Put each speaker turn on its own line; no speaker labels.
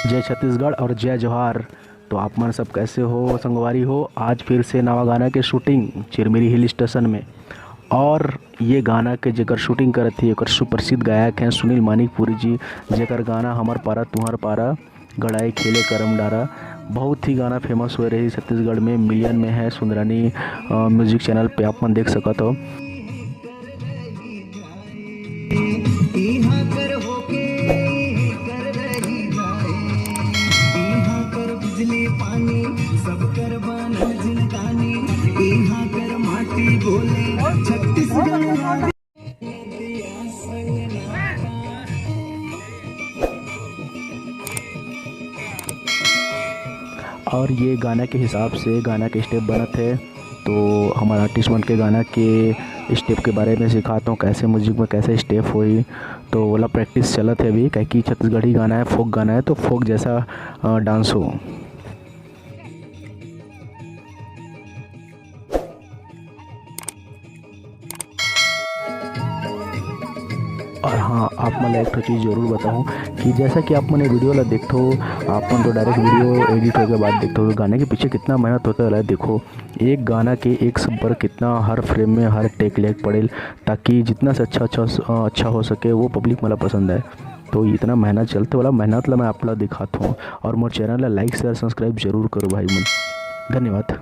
जय छत्तीसगढ़ और जय जोहार। तो आप मन सब कैसे हो संगवारी हो। आज फिर से नवा गाना के शूटिंग चिरमिरी हिल स्टेशन में। और ये गाना के जेकर शूटिंग करत थी एक सुप्रसिद्ध गायक हैं सुनील मानिकपुरी जी, जेकर गाना हमर पारा तुहर पारा गड़ाई खेले करम डारा बहुत ही गाना फेमस हुए रही छत्तीसगढ़ में, मिलियन में है। सुंदरानी म्यूजिक चैनल पे आप मन देख सकत हो।
पानी सब कर बनल जिनगानी इहाँ कर माटी बोले छत्तीसगढ़।
और ये गाना के हिसाब से गाना के स्टेप बनत है। तो हमारा आर्टिस्ट बन के गाना के स्टेप के बारे में सिखाता हूँ, कैसे म्यूजिक में कैसे स्टेप हुई। तो वाला प्रैक्टिस चलत है अभी, क्योंकि छत्तीसगढ़ी गाना है, फोक गाना है, तो फोक जैसा डांस हो। और हाँ, आप मैंने एक चीज़ ज़रूर बताऊँ कि जैसा कि आप मैंने वीडियो ला देखो, आप मन तो डायरेक्ट वीडियो एडिट होकर बाद देखते हो, गाने के पीछे कितना मेहनत होता है। देखो एक गाना के एक शब्द कितना हर फ्रेम में हर टेक लेग पड़े, ताकि जितना से अच्छा हो सके वो पब्लिक मला पसंद है। तो इतना मेहनत चलते वाला मेहनत ला मैं आप लोग दिखाता हूँ। और मोर चैनल ला लाइक शेयर सब्सक्राइब जरूर करो भाई मन। धन्यवाद।